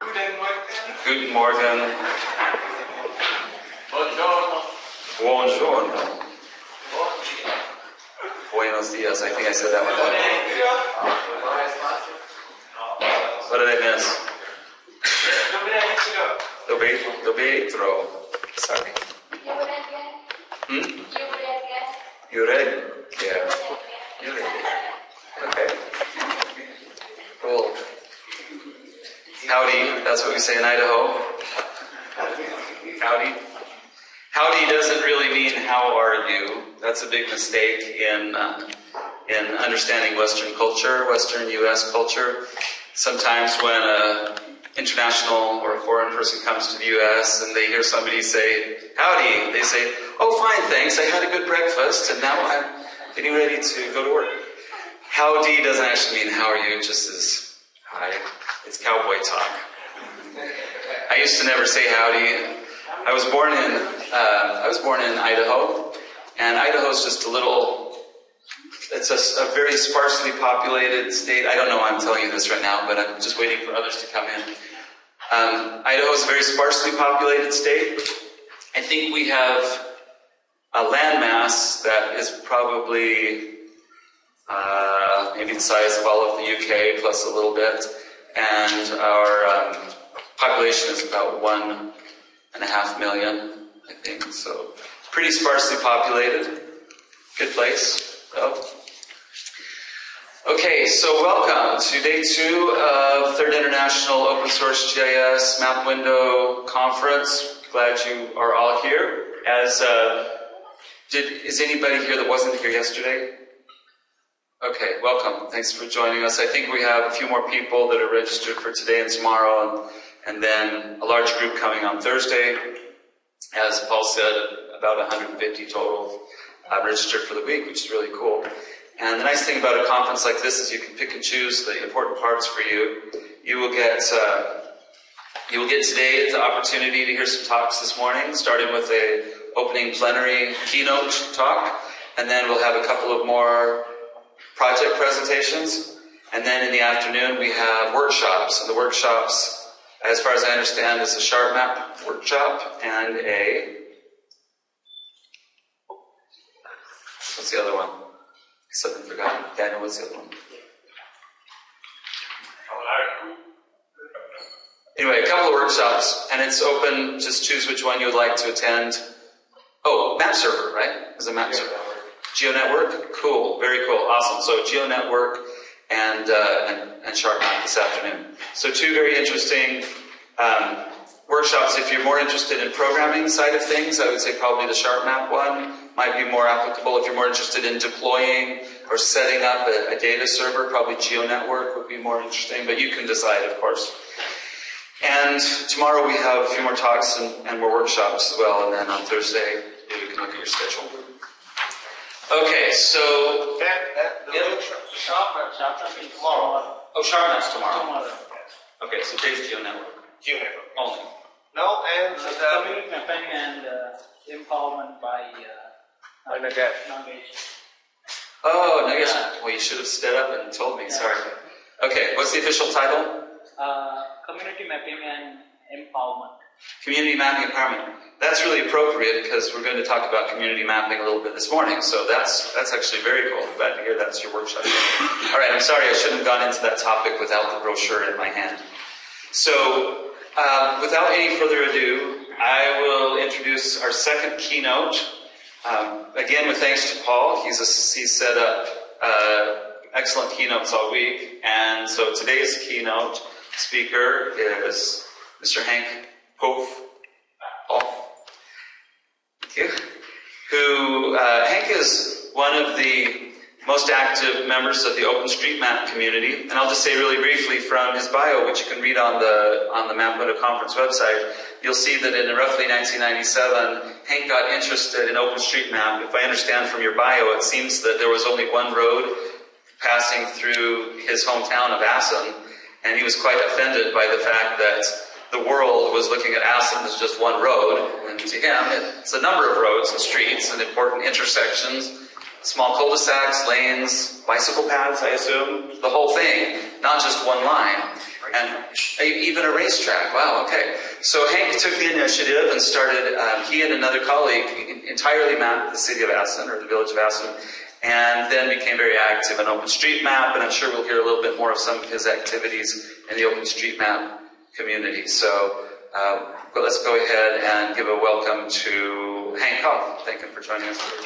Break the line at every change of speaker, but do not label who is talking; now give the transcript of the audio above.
Guten Morgen.
Buongiorno.
Buongiorno. Buenos dias. I think I said that one. What did I miss? Dovetro. Sorry. You read? Yeah. You read. Okay. Cool. Howdy. That's what we say in Idaho. Howdy. Howdy doesn't really mean how are you. That's a big mistake in understanding Western culture, Western U.S. culture. Sometimes when an international or a foreign person comes to the U.S. and they hear somebody say, howdy, they say, oh, fine, thanks, I had a good breakfast and now I'm getting ready to go to work. Howdy doesn't actually mean how are you, just as hi. It's cowboy talk. I used to never say howdy. I was born in Idaho, and Idaho is just it's a very sparsely populated state. I don't know why I'm telling you this right now, but I'm just waiting for others to come in. Idaho is a very sparsely populated state. I think we have a landmass that is probably maybe the size of all of the UK plus a little bit, and our population is about 1.5 million, I think. So pretty sparsely populated. Good place, though. Okay, so welcome to day 2 of 3rd International Open Source GIS MapWindow Conference. Glad you are all here. Is anybody here that wasn't here yesterday? Okay, welcome. Thanks for joining us. I think we have a few more people that are registered for today and tomorrow, and then a large group coming on Thursday. As Paul said, about 150 total registered for the week, which is really cool. And the nice thing about a conference like this is you can pick and choose the important parts for you. You will get today the opportunity to hear some talks this morning, starting with a opening plenary keynote talk, and then we'll have a couple of more project presentations, and then in the afternoon we have workshops, and the workshops, as far as I understand, is a sharp map workshop and what's the other one? Something forgotten. Daniel, what's the other one? Anyway, a couple of workshops, and it's open. Just choose which one you would like to attend. Oh, map server, right? Is a map server. GeoNetwork? Cool, very cool, awesome. So GeoNetwork and Sharp Map this afternoon. So 2 very interesting workshops. If you're more interested in programming side of things, I would say probably the Sharp Map one might be more applicable. If you're more interested in deploying or setting up a data server, probably GeoNetwork would be more interesting, but you can decide, of course. And tomorrow we have a few more talks and more workshops as well, and then on Thursday you can look at your schedule. Okay, so
The Sharp Map is tomorrow.
Oh, Sharp Map's tomorrow. Okay, so today's GeoNetwork.
GeoNetwork.
Only.
No, and
community mapping and empowerment by Nagesh.
Oh, Nagesh. Well, you should have stood up and told me. Sorry. Okay, what's the official title?
Community mapping and empowerment.
Community mapping empowerment. That's really appropriate because we're going to talk about community mapping a little bit this morning. So that's actually very cool. I'm glad to hear that's your workshop. All right, I'm sorry I shouldn't have gone into that topic without the brochure in my hand. So without any further ado, I will introduce our second keynote. Again, with thanks to Paul. He's set up excellent keynotes all week. And so today's keynote speaker is Mr. Hank Prof. Thank you. Hank is one of the most active members of the OpenStreetMap community, and I'll just say really briefly from his bio, which you can read on the MapWindow Conference website, you'll see that in roughly 1997, Hank got interested in OpenStreetMap. If I understand from your bio, it seems that there was only one road passing through his hometown of Assen, and he was quite offended by the fact that the world was looking at Assen as just one road, and to him, it's a number of roads and streets and important intersections, small cul-de-sacs, lanes, bicycle paths, I assume, the whole thing, not just one line. And even a racetrack. Wow, okay. So Hank took the initiative and started, he and another colleague entirely mapped the city of Aston, or the village of Aston, and then became very active in OpenStreetMap, and I'm sure we'll hear a little bit more of some of his activities in the OpenStreetMap community. So but let's go ahead and give a welcome to Hank Hoff. Thank you for joining us.